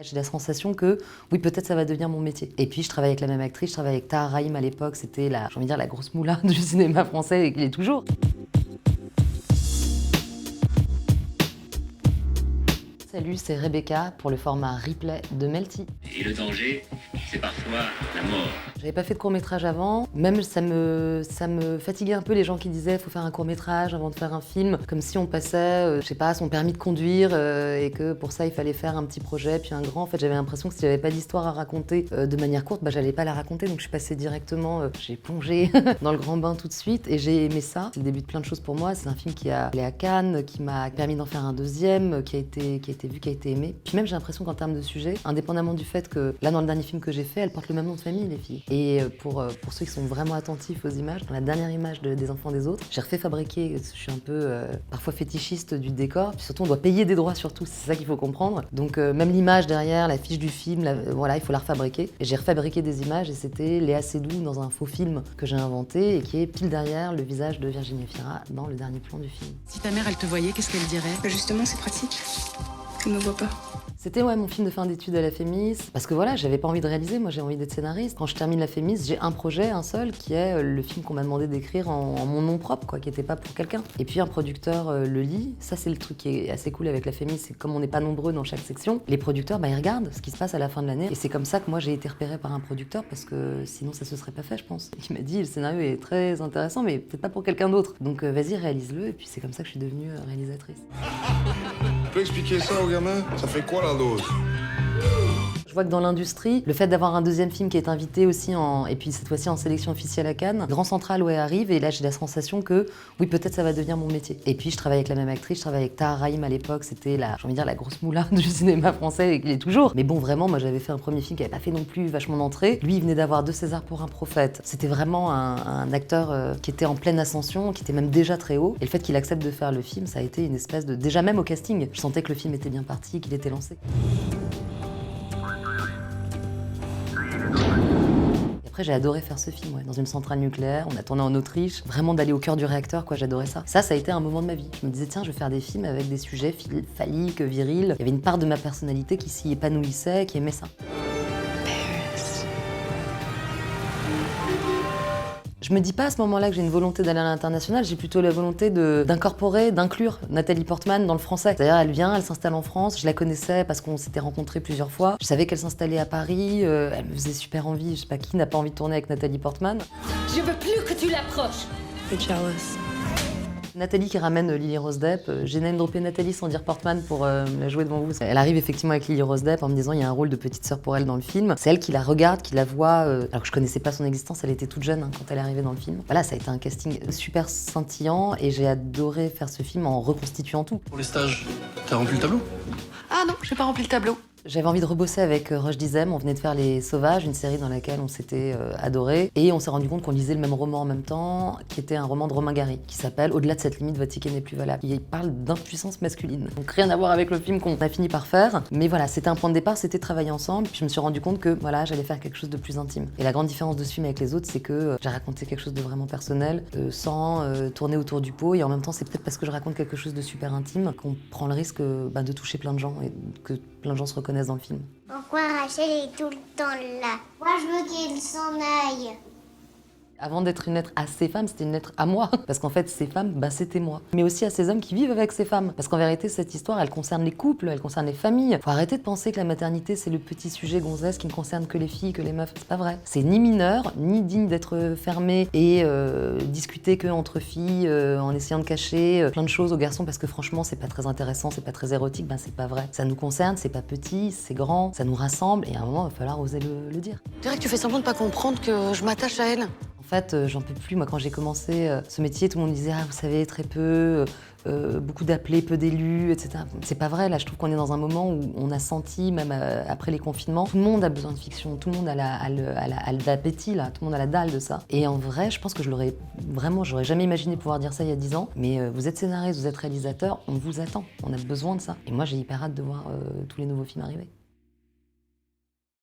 J'ai la sensation que, oui, peut-être ça va devenir mon métier. Et puis, je travaille avec la même actrice, je travaille avec Tahar Rahim à l'époque, c'était la, j'ai envie de dire, la grosse moula du cinéma français et qu'il est toujours. Salut, c'est Rebecca pour le format replay de Melty. Et le danger, c'est parfois la mort. J'avais pas fait de court-métrage avant, même ça me fatiguait un peu les gens qui disaient faut faire un court-métrage avant de faire un film, comme si on passait, je sais pas, son permis de conduire et que pour ça il fallait faire un petit projet puis un grand. En fait, j'avais l'impression que si j'avais pas d'histoire à raconter de manière courte, j'allais pas la raconter, donc je suis passée directement, j'ai plongé dans le grand bain tout de suite et j'ai aimé ça. C'est le début de plein de choses pour moi, c'est un film qui a allé à Cannes, qui m'a permis d'en faire un deuxième, qui a été vu, qui a été aimé. Puis même j'ai l'impression qu'en termes de sujet, indépendamment du fait que là dans le dernier film que j'ai fait, elles portent le même nom de famille les filles. Et pour ceux qui sont vraiment attentifs aux images, dans la dernière image des enfants des autres, j'ai refait fabriquer, je suis un peu parfois fétichiste du décor, puis surtout on doit payer des droits sur tout, c'est ça qu'il faut comprendre. Donc même l'image derrière, la fiche du film, voilà, il faut la refabriquer. Et j'ai refabriqué des images et c'était Léa Seydoux dans un faux film que j'ai inventé et qui est pile derrière le visage de Virginie Efira dans le dernier plan du film. Si ta mère elle te voyait, qu'est-ce qu'elle dirait? Justement, c'est pratique. Elle me voit pas. C'était mon film de fin d'études à la Fémis, parce que voilà, j'avais pas envie de réaliser, moi j'ai envie d'être scénariste. Quand je termine la Fémis, j'ai un projet, un seul, qui est le film qu'on m'a demandé d'écrire en mon nom propre, quoi, qui était pas pour quelqu'un. Et puis un producteur le lit, ça c'est le truc qui est assez cool avec la Fémis, c'est que comme on n'est pas nombreux dans chaque section, les producteurs, ils regardent ce qui se passe à la fin de l'année. Et c'est comme ça que moi j'ai été repérée par un producteur, parce que sinon ça se serait pas fait, je pense. Il m'a dit, le scénario est très intéressant, mais peut-être pas pour quelqu'un d'autre. Donc vas-y, réalise-le, et puis c'est comme ça que je suis devenue réalisatrice. Tu peux expliquer ça aux gamins? Ça fait quoi la dose? Je vois que dans l'industrie, le fait d'avoir un deuxième film qui est invité aussi et puis cette fois-ci en sélection officielle à Cannes, Grand Central arrive et là j'ai la sensation que oui peut-être ça va devenir mon métier. Et puis je travaille avec la même actrice, je travaille avec Tahar Rahim à l'époque, c'était la, j'ai envie de dire, la grosse moula du cinéma français et qu'il est toujours. Mais bon vraiment, moi j'avais fait un premier film qui avait pas fait non plus vachement d'entrée. Lui il venait d'avoir 2 Césars pour Un prophète. C'était vraiment un acteur qui était en pleine ascension, qui était même déjà très haut. Et le fait qu'il accepte de faire le film, ça a été une espèce de, déjà même au casting, je sentais que le film était bien parti, qu'il était lancé. Après, j'ai adoré faire ce film, dans une centrale nucléaire, on a tourné en Autriche, vraiment d'aller au cœur du réacteur, j'adorais ça. Ça a été un moment de ma vie. Je me disais, tiens, je vais faire des films avec des sujets phalliques, virils. Il y avait une part de ma personnalité qui s'y épanouissait, qui aimait ça. Je me dis pas à ce moment-là que j'ai une volonté d'aller à l'international, j'ai plutôt la volonté d'incorporer, d'inclure Nathalie Portman dans le français. C'est-à-dire, elle vient, elle s'installe en France, je la connaissais parce qu'on s'était rencontrés plusieurs fois. Je savais qu'elle s'installait à Paris, elle me faisait super envie. Je sais pas qui n'a pas envie de tourner avec Nathalie Portman. Je veux plus que tu l'approches. T'es jealous. Nathalie qui ramène Lily Rose Depp. J'ai name droppé Nathalie sans dire Portman pour la jouer devant vous. Elle arrive effectivement avec Lily Rose Depp en me disant il y a un rôle de petite sœur pour elle dans le film. C'est elle qui la regarde, qui la voit. Alors que je connaissais pas son existence, elle était toute jeune quand elle est arrivée dans le film. Voilà, ça a été un casting super scintillant et j'ai adoré faire ce film en reconstituant tout. Pour les stages, t'as rempli le tableau? Ah non, j'ai pas rempli le tableau. J'avais envie de rebosser avec Roche Dizem, on venait de faire Les Sauvages, une série dans laquelle on s'était adoré. Et on s'est rendu compte qu'on lisait le même roman en même temps, qui était un roman de Romain Gary, qui s'appelle Au-delà de cette limite, votre ticket n'est plus valable. Il parle d'impuissance masculine. Donc rien à voir avec le film qu'on a fini par faire. Mais voilà, c'était un point de départ, c'était travailler ensemble. Puis je me suis rendu compte que voilà, j'allais faire quelque chose de plus intime. Et la grande différence de ce film avec les autres, c'est que j'ai raconté quelque chose de vraiment personnel, sans tourner autour du pot. Et en même temps, c'est peut-être parce que je raconte quelque chose de super intime qu'on prend le risque de toucher plein de gens et que plein de gens se reconnaissent dans le film. Pourquoi Rachel est tout le temps là? Moi, je veux qu'elle s'en aille. Avant d'être une lettre à ces femmes, c'était une lettre à moi. Parce qu'en fait, ces femmes, c'était moi. Mais aussi à ces hommes qui vivent avec ces femmes. Parce qu'en vérité, cette histoire, elle concerne les couples, elle concerne les familles. Faut arrêter de penser que la maternité, c'est le petit sujet gonzesse qui ne concerne que les filles, que les meufs. C'est pas vrai. C'est ni mineur, ni digne d'être fermé et discuter que entre filles, en essayant de cacher plein de choses aux garçons. Parce que franchement, c'est pas très intéressant, c'est pas très érotique. C'est pas vrai. Ça nous concerne, c'est pas petit, c'est grand, ça nous rassemble. Et à un moment, il va falloir oser le dire. Tu dirais que tu fais semblant de pas comprendre que je m'attache à elle. En fait, j'en peux plus. Moi, quand j'ai commencé ce métier, tout le monde disait « Ah, vous savez, très peu, beaucoup d'appelés, peu d'élus, etc. » C'est pas vrai, là, je trouve qu'on est dans un moment où on a senti, même après les confinements, tout le monde a besoin de fiction, tout le monde a l'appétit, là, tout le monde a la dalle de ça. Et en vrai, je pense que j'aurais jamais imaginé pouvoir dire ça il y a 10 ans, mais vous êtes scénariste, vous êtes réalisateur, on vous attend, on a besoin de ça. Et moi, j'ai hyper hâte de voir tous les nouveaux films arriver.